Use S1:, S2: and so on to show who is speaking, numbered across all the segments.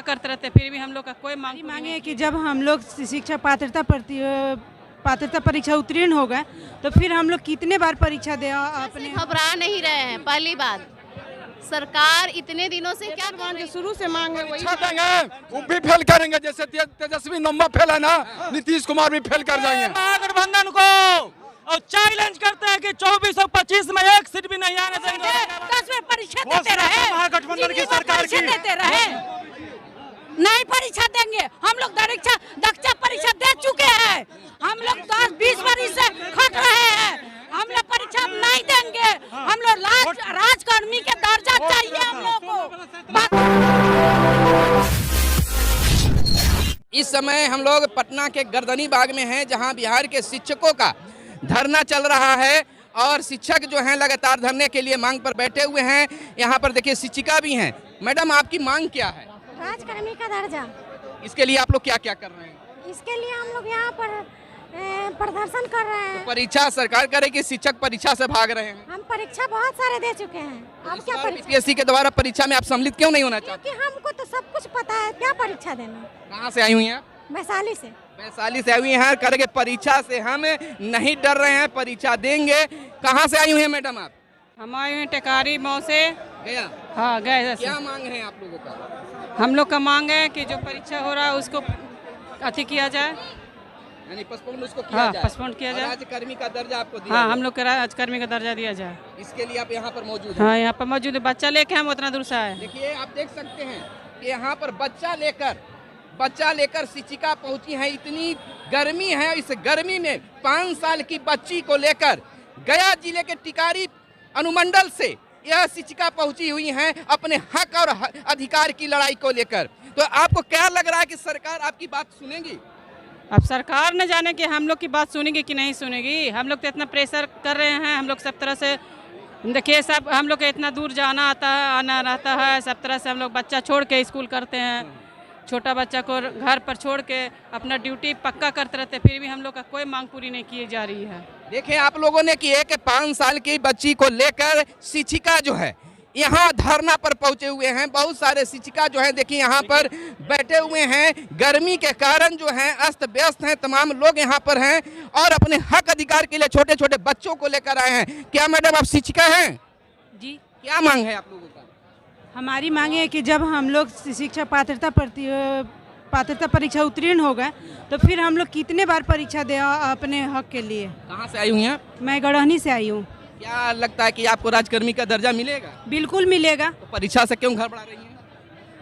S1: करते रहते, फिर भी हम लोग का कोई
S2: मांगे है कि जब हम लोग शिक्षा पात्रता परीक्षा उत्तीर्ण हो गए तो फिर हम लोग कितने बार परीक्षा दे अपने
S3: घबरा नहीं रहे हैं। पहली बात, सरकार इतने दिनों से क्या कर रही है?
S2: शुरू से मांग है वही
S4: देंगे, वो भी फेल करेंगे। जैसे तेजस्वी नंबर फेल है ना, नीतीश कुमार भी फेल कर जाएंगे।
S5: महागठबंधन को और चैलेंज करते हैं कि 2425 में एक सीट भी नहीं आने देंगे।
S6: 10 में परीक्षा देते रहे,
S5: महागठबंधन की सरकार की
S6: देते रहे, नहीं परीक्षा देंगे। हम लोग दक्षा परीक्षा दे चुके हैं, हम लोग 10-20 वर्ष से खट रहे हैं, हम लोग परीक्षा नहीं देंगे। हम लोग राजकर्मी के दर्जा चाहिए हम लोग को।
S7: इस समय हम लोग पटना के गर्दनी बाग में हैं, जहां बिहार के शिक्षकों का धरना चल रहा है और शिक्षक जो हैं लगातार धरने के लिए मांग पर बैठे हुए हैं। यहाँ पर देखिए शिक्षिका भी हैं। मैडम, आपकी मांग क्या है?
S8: राजकर्मी का दर्जा।
S7: इसके लिए आप लोग क्या क्या कर रहे हैं?
S8: इसके लिए हम लोग यहाँ पर प्रदर्शन कर रहे हैं।
S7: तो परीक्षा सरकार करे कि शिक्षक परीक्षा से भाग रहे हैं?
S8: हम परीक्षा बहुत सारे दे चुके हैं। अब क्या परीक्षा?
S7: बीपीएससी के द्वारा परीक्षा में आप सम्मिलित क्यों नहीं होना चाहते?
S8: क्योंकि हमको तो सब कुछ पता है, क्या परीक्षा देना।
S7: कहाँ से आई हुई हैं?
S8: वैशाली से।
S7: वैशाली से आई हुई हैं। करके परीक्षा से हम नहीं डर रहे हैं, परीक्षा देंगे। कहाँ से आई हुई हैं मैडम आप?
S1: हम आए हुए टेकारी मऊ से।
S7: गया?
S1: हाँ गए।
S7: क्या मांग है आप लोगों का?
S1: हम लोग का मांग है कि जो परीक्षा हो रहा है उसको अति किया जाए,
S7: यानी पोस्टपोन उसको किया
S1: हाँ
S7: जाए।
S1: पोस्टपोन किया जाए।
S7: राजकर्मी का दर्जा आपको दिया
S1: हाँ,
S7: जाए।
S1: हम लोग का राजकर्मी का दर्जा दिया जाए।
S7: इसके लिए आप यहाँ पर मौजूद हैं।
S1: हाँ, यहाँ पर मौजूद है। बच्चा लेके हम उतना दूर से आए।
S7: देखिए, आप देख सकते हैं कि यहाँ पर बच्चा लेकर शिक्षिका पहुंची है। इतनी गर्मी है, इस गर्मी में 5 साल की बच्ची को लेकर गया जिले के टिकारी अनुमंडल से यह शिक्षिका पहुंची हुई हैं अपने हक और अधिकार की लड़ाई को लेकर। तो आपको क्या लग रहा है कि सरकार आपकी बात सुनेगी?
S1: अब सरकार न जाने कि हम लोग की बात सुनेगी कि नहीं सुनेगी। हम लोग तो इतना प्रेशर कर रहे हैं, हम लोग सब तरह से देखिए, सब हम लोग को इतना दूर जाना आता है, आना रहता है, सब तरह से हम लोग बच्चा छोड़ के स्कूल करते हैं, छोटा बच्चा को घर पर छोड़ के अपना ड्यूटी पक्का करते रहते, फिर भी हम लोग का कोई मांग पूरी नहीं की जा रही है।
S7: देखिए, आप लोगों ने किए कि 5 साल की बच्ची को लेकर शिक्षिका जो है यहाँ धरना पर पहुंचे हुए हैं। बहुत सारे शिक्षिका जो है देखिए यहाँ पर बैठे हुए हैं। गर्मी के कारण जो है अस्त व्यस्त हैं, तमाम लोग यहाँ पर हैं और अपने हक अधिकार के लिए छोटे छोटे बच्चों को लेकर आए हैं। क्या मैडम आप शिक्षिका हैं?
S2: जी।
S7: क्या मांग है आप लोगों का?
S2: हमारी मांगे है कि जब हम लोग शिक्षा पात्रता परीक्षा उत्तीर्ण हो गए तो फिर हम लोग कितने बार परीक्षा दे अपने हक के लिए।
S7: कहाँ से आई हुई हैं?
S2: मैं गढ़हनी से आई हूँ।
S7: क्या लगता है कि आपको राजकर्मी का दर्जा मिलेगा?
S2: बिल्कुल मिलेगा।
S7: तो परीक्षा से क्यों घबरा रही हैं?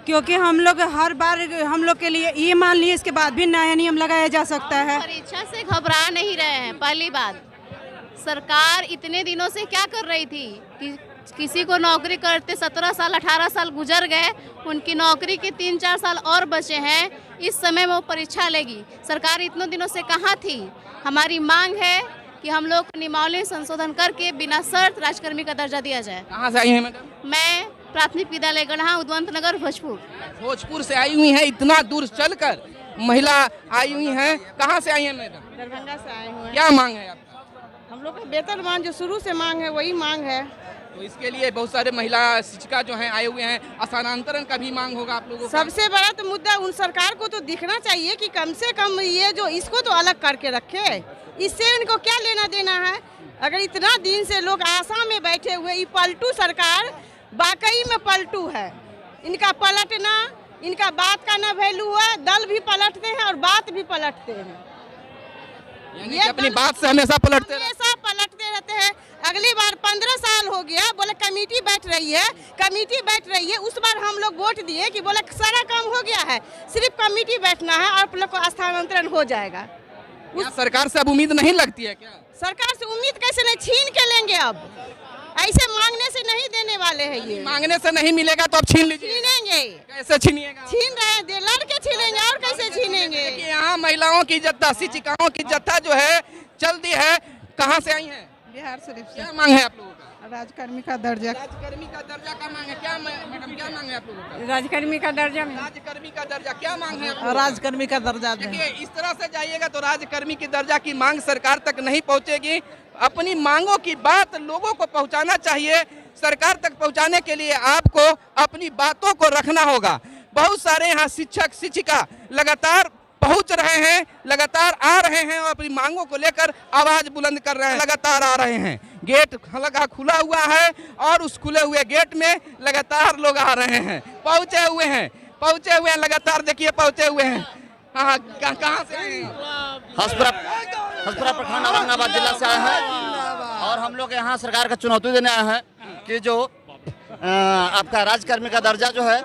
S2: क्योंकि हम लोग हर बार हम लोग के लिए ये मान लिए इसके बाद भी नया नियम लगाया जा सकता है।
S3: परीक्षा से घबरा नहीं रहे हैं। पहली बात, सरकार इतने दिनों से क्या कर रही थी कि किसी को नौकरी करते 17 साल 18 साल गुजर गए, उनकी नौकरी के 3-4 साल और बचे हैं। इस समय वो परीक्षा लेगी। सरकार इतने दिनों से कहाँ थी? हमारी मांग है कि हम लोग नियमावली संशोधन करके बिना शर्त राजकर्मी का दर्जा दिया जाए।
S7: कहाँ से आई हैं मैडम?
S3: मैं प्राथमिक विद्यालय गढ़ा, उद्वंत नगर,
S7: भोजपुर से आई हुई हैं। इतना दूर चलकर महिला आई हुई हैं। कहाँ से आई हैं मैडम?
S2: दरभंगा से आए हुए हैं।
S7: क्या मांग है आपका?
S2: हम लोग का वेतनमान जो शुरू से मांग है वही मांग है।
S7: तो इसके लिए बहुत सारे महिला शिक्षिका जो हैं आए हुए हैं। स्थानांतरण का भी मांग होगा आप लोगों का?
S2: सबसे बड़ा तो मुद्दा उन सरकार को तो दिखना चाहिए कि कम से कम ये जो इसको तो अलग करके रखे। इससे इनको क्या लेना देना है? अगर इतना दिन से लोग आशा में बैठे हुए, ये पलटू सरकार वाकई में पलटू है। इनका पलटना, इनका बात का ना वैल्यू है। दल भी पलटते हैं और बात भी पलटते हैं।
S7: यानी कि अपनी बात से हमेशा पलटते
S2: रहते हैं। अगली बार 15 साल हो गया, बोले कमेटी बैठ रही है। उस बार हम लोग वोट दिए कि बोले सारा काम हो गया है, सिर्फ कमेटी बैठना है और आप लोग को स्थानांतरण हो जाएगा।
S7: उस सरकार से अब उम्मीद नहीं लगती है क्या?
S2: सरकार से उम्मीद कैसे नहीं, छीन के लेंगे। अब ऐसे मांगने से नहीं देने वाले हैं। ये
S7: मांगने से नहीं मिलेगा तो अब छीन लीजिए।
S2: छीनेंगे।
S7: कैसे छीनिएगा?
S2: छीन रहे हैं, लड़के छीनेंगे और कैसे छीनेंगे?
S7: यहाँ महिलाओं की जत्था, शिक्षिकाओं की जत्था जो है चलती है। कहाँ से आई हैं?
S2: बिहार शरीफ से।
S7: क्या मांग है आप लोगों का?
S2: राजकर्मी का दर्जा।
S7: राजकर्मी का दर्जा का मांग है। क्या मैडम क्या मांग है आप लोगों का?
S2: राजकर्मी का दर्जा में।
S7: राजकर्मी का दर्जा क्या मांग है आप लोगों का?
S2: राजकर्मी का दर्जा।
S7: देखिए, इस तरह से जाइएगा तो राजकर्मी की दर्जा की मांग सरकार तक नहीं पहुंचेगी। अपनी मांगों की बात लोगों को पहुंचाना चाहिए। सरकार तक पहुंचाने के लिए आपको अपनी बातों को रखना होगा। बहुत सारे यहाँ शिक्षक शिक्षिका लगातार पहुंच रहे हैं, लगातार आ रहे हैं और अपनी मांगों को लेकर आवाज बुलंद कर रहे हैं, लगातार आ रहे हैं। गेट लगा खुला हुआ है और उस खुले हुए गेट में लगातार लोग आ रहे हैं, पहुंचे हुए हैं लगातार। देखिए पहुंचे हुए हैं। हाँ, कहाँ से आए हैं?
S9: हसपुरा प्रखंड औरंगाबाद जिला से आए हैं और हम लोग यहाँ सरकार का चुनौती देने आए हैं कि जो आपका राज्यकर्मी का दर्जा जो है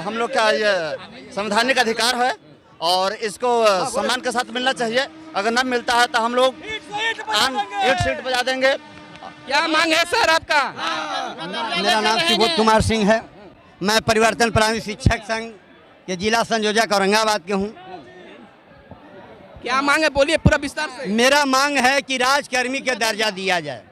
S9: हम लोग का ये संवैधानिक अधिकार है और इसको सम्मान के साथ मिलना चाहिए। अगर न मिलता है तो हम लोग ईंट सीट बजा देंगे।
S7: क्या मांग है सर आपका?
S10: मेरा नाम सुबोध कुमार सिंह है। मैं परिवर्तन प्राथमिक शिक्षक संघ के जिला संयोजक औरंगाबाद के हूँ।
S7: क्या मांग है, बोलिए पूरा विस्तार से।
S10: मेरा मांग है कि राजकर्मी के दर्जा दिया जाए।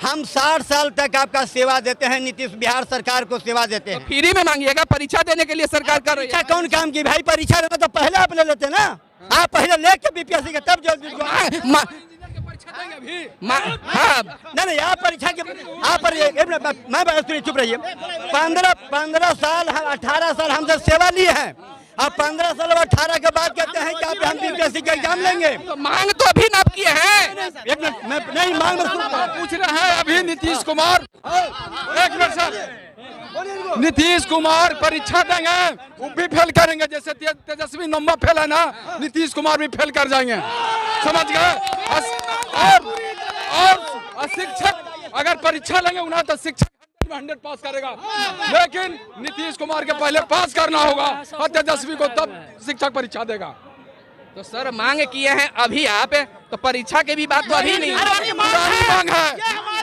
S10: हम 60 साल तक आपका सेवा देते हैं, नीतीश बिहार सरकार को सेवा देते हैं।
S7: तो फ्री में मांगिएगा, परीक्षा देने के लिए सरकार कर रही है।
S10: परीक्षा कौन काम की भाई? परीक्षा लेना तो पहले आप ले लेते ना। आप पहले लेके बीपीएससी के तब जो नहीं आप परीक्षा के मैं चुप रहिए। 15 साल 18 साल हमसे सेवा लिए हैं। अब 15 साल और 18 के बाद कहते हैं कि आप हम बीपीएससी का एग्जाम लेंगे।
S7: तो मांग तो अभी आप किए हैं।
S10: एक मिनट, मैं नहीं मांग
S4: पूछ रहे हैं अभी नीतीश कुमार। एक मिनट सर, नीतीश कुमार परीक्षा देंगे, वो भी फेल करेंगे। जैसे तेजस्वी नंबर फेल है ना, नीतीश कुमार भी फेल कर जाएंगे, समझ गए? और शिक्षक अगर परीक्षा लेंगे ना तो शिक्षक 100 पास करेगा, लेकिन नीतीश कुमार के पहले पास करना होगा और तेजस्वी को तब शिक्षक परीक्षा देगा।
S7: तो सर मांग किए हैं अभी आप, तो परीक्षा के भी बात तो अभी नहीं।
S4: पुरानी मांग है।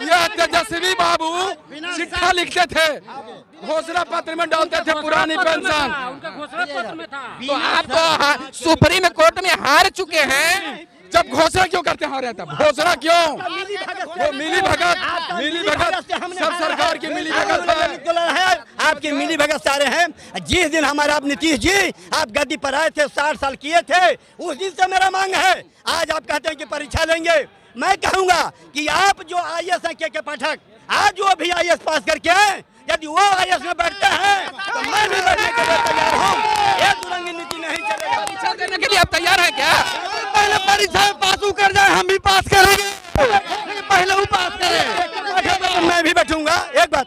S4: यह तेजस्वी बाबू शिक्षा लिखते थे, घोषणा पत्र में डालते थे पुरानी पेंशन।
S7: तो आप तो सुप्रीम कोर्ट में हार चुके हैं।
S4: जब घोषणा क्यों करते हारे? तब घोषणा क्यों? वो मिली भगत सब सरकार की मिली भगत है।
S10: आपकी मिली भगत सारे हैं। जिस दिन हमारा आप नीतीश जी आप गद्दी पर आए थे, 60 साल किए थे, उस दिन से मेरा मांग है। आज आप कहते हैं कि परीक्षा लेंगे। मैं कहूंगा कि आप जो IAS हैं के पाठक, आज जो भी IAS पास करके आए, यदि वो IAS में बैठते हैं तो मैं भी बैठने के लिए तैयार हूँ। ये दुरंगी नीति नहीं चलेगा।
S7: परीक्षा देने के लिए आप तैयार हैं क्या?
S10: पहले परीक्षा में पास कर जाए, हम भी पास करेंगे। पहले वो पास करें, मैं भी बैठूंगा। एक बात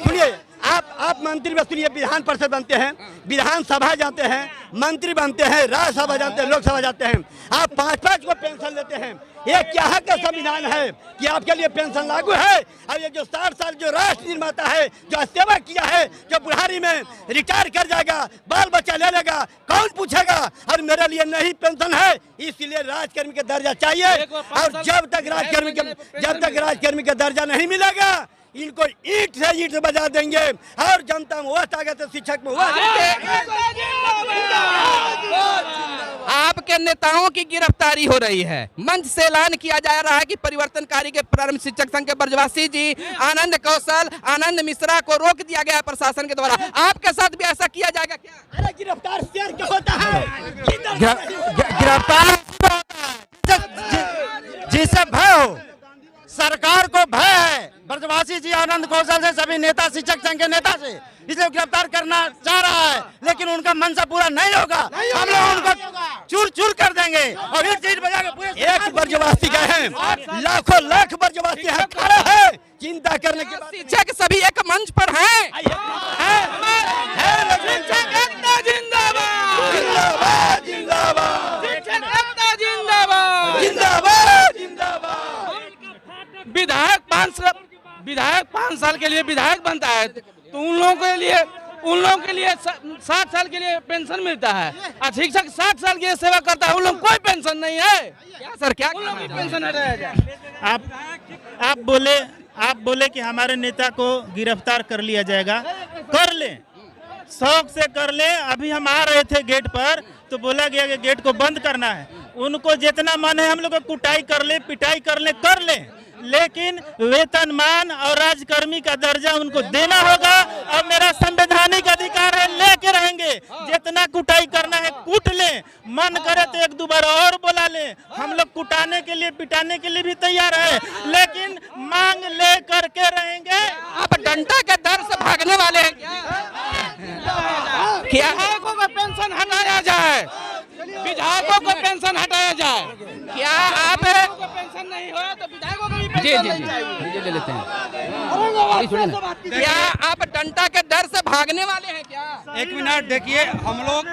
S10: सुनिए, आप मंत्री बस सुनिए, विधान परिषद बनते हैं, विधानसभा जाते हैं, मंत्री बनते हैं, राज्यसभा जाते हैं, लोकसभा जाते हैं। आप 5-5 को पेंशन लेते हैं। ये क्या का संविधान है कि आपके लिए पेंशन लागू है? और ये जो 60 साल जो राष्ट्र निर्माता है, जो सेवा किया है, जो बुढ़ारी में रिटायर कर जाएगा, बाल बच्चा ले लेगा, कौन पूछेगा? और मेरे लिए नहीं पेंशन है, इसलिए राजकर्मी का दर्जा चाहिए। और जब तक राजकर्मी का दर्जा नहीं मिलेगा, इनको ईंट से बजा देंगे। और जनता में वह ताकत है, शिक्षक में
S7: आपके नेताओं की गिरफ्तारी हो रही है। मंच से ऐलान किया जा रहा है कि परिवर्तनकारी के प्रारंभिक शिक्षक संघ के ब्रजवासी जी आनंद कौशल, आनंद मिश्रा को रोक दिया गया है प्रशासन के द्वारा। आपके साथ भी ऐसा किया जाएगा क्या?
S10: अरे गिरफ्तार शेर क्या होता है?
S9: गिरफ्तार जिसे भय हो, सरकार को भय है। ब्रजवासी जी आनंद कौशल से सभी नेता, शिक्षक संघ के नेता से इसलिए गिरफ्तार करना चाह रहा है, लेकिन उनका मंशा पूरा नहीं होगा। हम लोग उनको चूर कर देंगे और एक चीज बजा के पूरे
S10: एक ब्रजवासी गए हैं, लाखों लाख ब्रजवासी हैं, खड़े हैं चिंता करने के बाद।
S7: शिक्षक सभी एक मंच पर हैं।
S5: विधायक 5 साल के लिए विधायक बनता है, तो उन लोगों के लिए 60 साल के लिए पेंशन मिलता है। और शिक्षक 60 साल की सेवा करता है, उन लोग कोई पेंशन नहीं है।
S7: क्या सर, क्या
S5: उन लोग की पेंशन रहेगा?
S11: आप बोले कि हमारे नेता को गिरफ्तार कर लिया जाएगा, कर ले, शौक से कर ले। अभी हम आ रहे थे गेट पर तो बोला गया कि गेट को बंद करना है। उनको जितना मन है हम लोग कुटाई कर ले, पिटाई कर ले, लेकिन वेतनमान और राजकर्मी का दर्जा उनको देना होगा। और मेरा संवैधानिक अधिकार है, लेके रहेंगे। जितना कुटाई करना है कूट ले, मन करे तो 1-2 बार और बोला ले। हम लोग कुटाने के लिए, पिटाने के लिए भी तैयार है, लेकिन मांग ले करके रहेंगे।
S7: आप डंडा के डर से भागने वाले हैं
S5: विधायकों का पेंशन हटाया जाए, विधायकों को पेंशन हटाया जाए।
S7: क्या आप
S5: पेंशन नहीं हो तो विधायकों को भी पेंशन नहीं चाहिए।
S7: ले लेते हैं। क्या आप डंडा के डर से भागने वाले हैं क्या?
S12: एक मिनट देखिए, हम लोग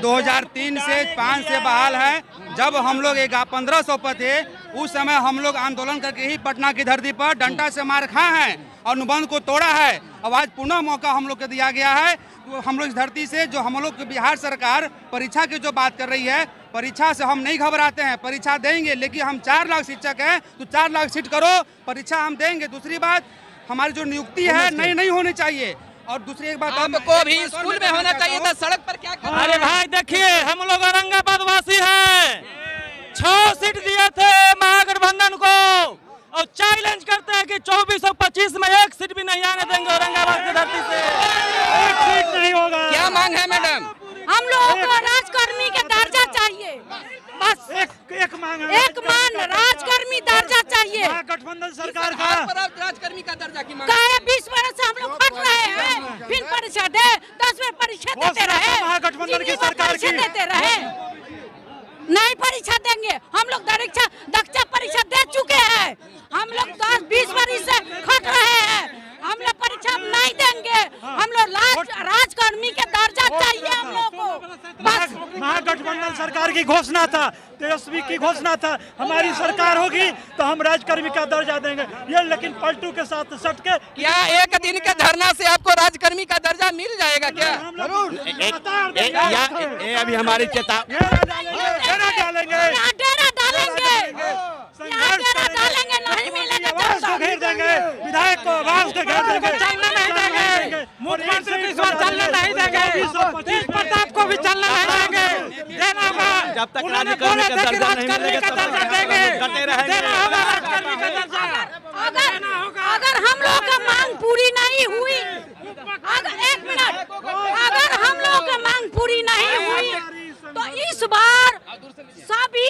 S12: 2003 से 5 से बहाल हैं। जब हम लोग 1500 पर थे, उस समय हम लोग आंदोलन करके ही पटना की धरती पर डंडा से मार खाए हैं और अनुबंध को तोड़ा है। अब आज पुनः मौका हम लोग को दिया गया है। तो हम लोग इस धरती से जो हम लोग बिहार सरकार परीक्षा की जो बात कर रही है, परीक्षा से हम नहीं घबराते हैं, परीक्षा देंगे। लेकिन हम 4 लाख शिक्षक हैं तो 4 लाख सीट करो, परीक्षा हम देंगे। दूसरी बात, हमारी जो नियुक्ति है नहीं होनी चाहिए। और दूसरी एक बात,
S7: आपको भी स्कूल में होना चाहिए था, सड़क पर क्या कर?
S5: अरे भाई देखिए, हम लोग औरंगाबाद वासी हैं, 6 सीट दिए थे महागठबंधन को और चैलेंज करते हैं कि 2425 में 1 सीट भी नहीं आने देंगे औरंगाबाद की धरती से, 1 सीट नहीं होगा।
S7: क्या मांग है मैडम?
S6: हम लोगों को राजकर्मी का दर्जा चाहिए, बस एक मांग राजकर्मी दर्जा चाहिए।
S12: गठबंधन सरकार का
S7: राजकर्मी का दर्जा की मांग?
S6: 20 बरस से हम लोग खट रहे हैं, फिर परीक्षा दे, 10 में परीक्षा देते रहे,
S12: महागठबंधन की सरकार की
S6: देते रहे, नहीं परीक्षा देंगे। हम लोग दक्षा परीक्षा दे चुके हैं, हम लोग 10-20 बरस से खट रहे हैं, हम लोग परीक्षा नहीं देंगे। हम लोग राजकर्मी के दर्जा चाहिए हम लोग को, बस।
S12: महागठबंधन सरकार की घोषणा था, तेजस्वी की घोषणा था, हमारी सरकार होगी तो हम राजकर्मी का दर्जा देंगे। ये लेकिन पलटू के साथ सट के
S7: क्या 1 दिन के धरना से आपको राजकर्मी का दर्जा मिल जाएगा क्या?
S12: जरूर।
S10: अभी हमारी चेतावनी
S6: नहीं मिलेगा,
S12: घेर देंगे, विधायक को आवास को घेर देंगे,
S5: चलने नहीं देंगे, मुख्यमंत्री को इस बार चलने नहीं देंगे, तेज प्रताप को भी चलने नहीं देंगे, देना होगा।
S10: जब तक
S5: उन्होंने बोले थे कि राजकर्मी का दर्जा देंगे, देना होगा राजकर्मी का दर्जा।
S6: अगर हम लोग का मांग पूरी नहीं हुई, एक मिनट, अगर हम लोग का मांग पूरी नहीं हुई तो इस बार सभी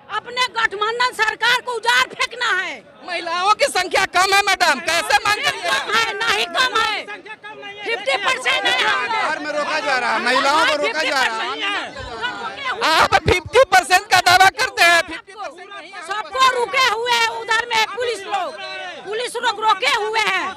S6: अपने गठबंधन सरकार को उजाड़ फेंकना है।
S7: महिलाओं की संख्या कम है मैडम, कैसे मांग करिए?
S6: कम है, नहीं कम है, 50% है।
S4: में रोका जा रहा है, महिलाओं को रोका जा रहा है।
S7: आप 50% का दावा करते हैं, 50% नहीं है।
S6: सबको रुके हुए हैं, उधर में पुलिस लोग रोके हुए हैं।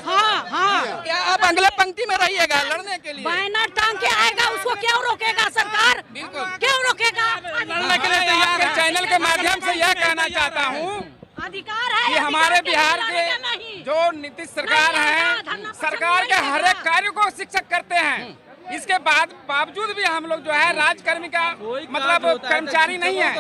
S6: हाँ,
S7: क्या आप अगले पंक्ति में रहिएगा लड़ने के लिए?
S6: बैनर टांग के आएगा, उसको क्यों रोकेगा सरकार?
S7: बिल्कुल
S6: क्यों रोकेगा?
S5: लड़ने के लिए आपके चैनल के माध्यम से यह कहना चाहता हूँ
S6: अधिकार है
S5: कि हमारे बिहार
S6: नहीं।
S5: के जो नीतीश सरकार है, सरकार के हर एक कार्य को शिक्षक करते हैं। इसके बावजूद भी हम लोग जो है राजकर्मी का मतलब कर्मचारी नहीं है,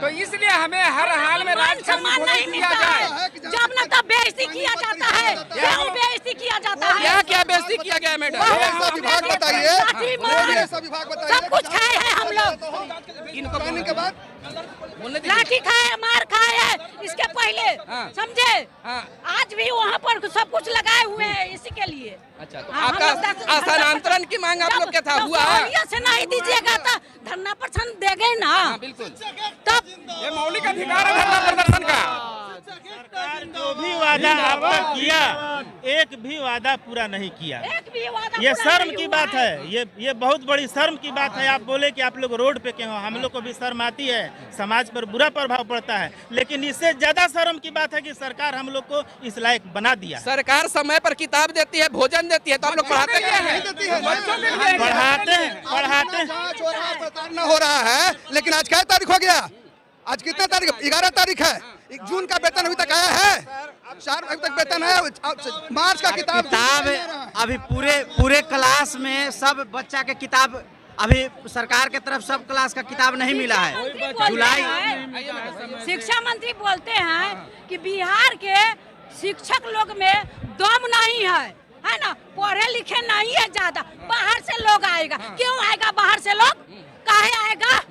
S5: तो इसलिए हमें हर हाल में राजकर्मी
S6: नहीं
S5: दिया जाए।
S6: जब न तब बेइज्जती किया जाता है, क्यों बेइज्जती किया जाता है?
S7: क्या बेइज्जती किया गया मैडम?
S4: विभाग बताइए,
S6: सब कुछ खाए हैं हम लोग,
S7: इनको कहने के बाद
S6: लाठी खाए, मार खाए है, इसके पहले समझे। आज भी वहाँ पर सब कुछ लगाए हुए हैं इसी के लिए।
S7: अच्छा, तो आपका स्थानांतरण की मांग आप लोग क्या था? हुआ
S6: से नहीं दीजिएगा तो धरना प्रदर्शन देंगे ना।
S7: बिल्कुल,
S6: तब
S5: ये मौलिक अधिकार है धरना प्रदर्शन का।
S11: सरकार जो भी वादा अब तक किया, एक भी वादा पूरा नहीं किया। ये शर्म की बात है, ये बहुत बड़ी शर्म की बात है। आप बोले कि आप लोग रोड पे क्यों हो, हम लोग को भी शर्म आती है, समाज पर बुरा प्रभाव पड़ता है, लेकिन इससे ज्यादा शर्म की बात है कि सरकार हम लोग को इस लायक बना दिया।
S7: सरकार समय पर किताब देती है, भोजन देती है, तो आप लोग पढ़ाते क्या है?
S11: पढ़ाते
S4: हो रहा है, लेकिन आज क्या तारीख हो गया? आज कितना तारीख? 11 तारीख है। 1 जून का वेतन अभी तक आया है, 4 अभी तक वेतन है। मार्च का किताब
S10: अभी पूरे क्लास में सब बच्चा के किताब अभी सरकार के तरफ सब क्लास का किताब नहीं मिला है। जुलाई
S6: शिक्षा मंत्री बोलते हैं कि बिहार के शिक्षक लोग में दम नहीं है ना, पढ़े लिखे नहीं है ज्यादा, बाहर से लोग आएगा। क्यों आएगा बाहर से लोग? काहे आएगा?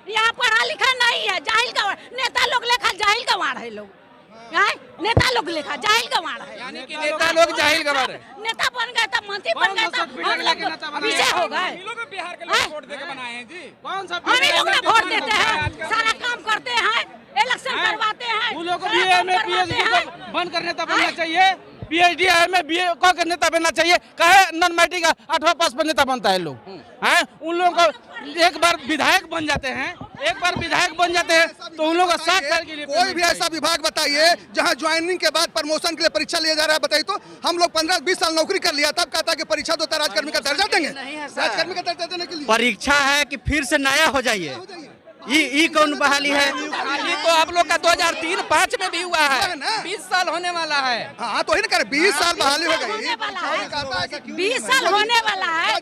S6: यहाँ पढ़ा लिखा नहीं है, जाहिल गंवार, नेता लोग लेखा जाहिल गंवार है लोग, नेता लोग लेखा जाहिल गंवार है।
S7: यानी कि नेता लोग जाहिल गंवार है।
S6: नेता बन गए तो मंत्री बन गए तो हम लोग पीछे हो गए।
S5: बिहार के लोग वोट देके बनाए हैं जी। कौन सा
S6: हम ही लोग ना वोट देते हैं, सारा काम करते हैं, इलेक्शन करवाते हैं,
S5: उन लोगों को भी बंद करने तक बनना चाहिए।
S13: PhD में BA का नेता बनना चाहिए, कहे नॉन मैट्रिक 8वां पास पर नेता बनता है लोग हैं। उन लोगों को एक बार विधायक बन जाते हैं, तो उन लोगों का 7 साल के लिए
S14: कोई भी ऐसा विभाग बताइए जहां ज्वाइनिंग के बाद प्रमोशन के लिए परीक्षा लिया जा रहा है, बताइए तो। हम लोग 15-20 साल नौकरी कर लिया, तब कहता है कि परीक्षा देता राजकर्मी का दर्जा देंगे। राजकर्मी का दर्जा देने के लिए
S10: परीक्षा है कि फिर से नया हो जाइए, ये कौन बहाली है?
S7: ये तो आप लोग का 2003-05 में भी हुआ है, 20 साल होने वाला है।
S14: हाँ तो ही ना करे, 20 साल बहाली हो गई,
S6: 20 साल होने वाला है।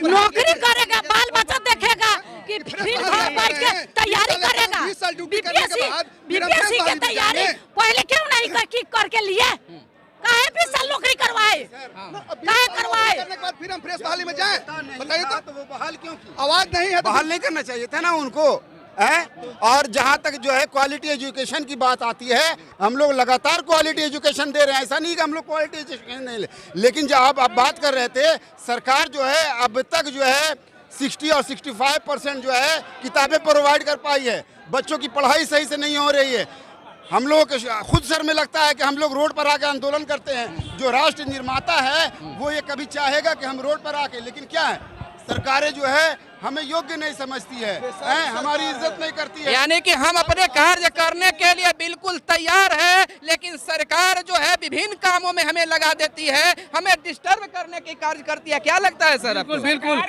S6: नौकरी करेगा, बाल बच्चा देखेगा कि फिर घर बैठ के तैयारी करेगा। बीपीएससी की तैयारी पहले क्यों नहीं करके लिए? काहे 20 साल नौकरी करवाए? काहे करवाए?
S14: करने के बाद फिर हम फ्रेश बहाली में जाएं, बताइए तो वो बहाल क्यों? आवाज नहीं है,
S15: बहाल नहीं करना चाहिए था ना उनको है। और जहाँ तक जो है क्वालिटी एजुकेशन की बात आती है, हम लोग लगातार क्वालिटी एजुकेशन दे रहे हैं, ऐसा नहीं कि हम लोग क्वालिटी एजुकेशन नहीं ले। लेकिन जब आप बात कर रहे थे, सरकार जो है अब तक जो है 60 और 65% जो है किताबें प्रोवाइड कर पाई है। बच्चों की पढ़ाई सही से नहीं हो रही है। हम लोग खुद सर में लगता है कि हम लोग रोड पर आके आंदोलन करते हैं। जो राष्ट्र निर्माता है वो ये कभी चाहेगा कि हम रोड पर आके, लेकिन क्या है, सरकारें जो है हमें योग्य नहीं समझती है, हमारी इज्जत नहीं करती है।
S7: यानी कि हम अपने कार्य करने के लिए बिल्कुल तैयार है, लेकिन सरकार जो है विभिन्न कामों में हमें लगा देती है, हमें डिस्टर्ब करने की कार्य करती है। क्या लगता है सर?
S11: बिल्कुल।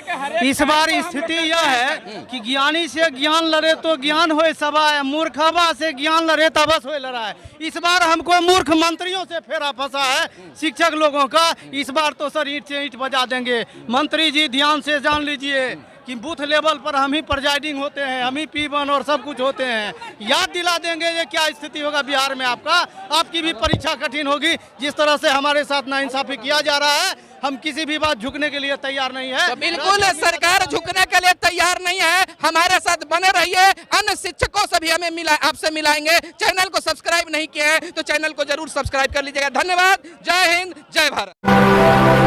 S11: इस बार स्थिति यह है कि ज्ञानी से ज्ञान लड़े तो ज्ञान होए सवाए, मूर्खवा से ज्ञान लड़े तबस होए लड़ाए। इस बार हमको मूर्ख मंत्रियों से फेरा फंसा है, शिक्षक लोगों का। इस बार तो सर ईंट से ईंट बजा देंगे। मंत्री जी ध्यान से जान लीजिए कि बूथ लेवल पर हम ही प्रेजाइडिंग होते हैं, हम ही P1 और सब कुछ होते हैं। याद दिला देंगे ये क्या स्थिति होगा बिहार में आपका। आपकी भी परीक्षा कठिन होगी। जिस तरह से हमारे साथ नाइंसाफी किया जा रहा है, हम किसी भी बात झुकने के लिए तैयार नहीं है।
S7: तो बिल्कुल सरकार झुकने के लिए तैयार नहीं है। हमारे साथ बने रहिए, अन्य शिक्षकों से भी हमें आपसे मिलाएंगे। चैनल को सब्सक्राइब नहीं किया है तो चैनल को जरूर सब्सक्राइब कर लीजिएगा। धन्यवाद। जय हिंद, जय भारत।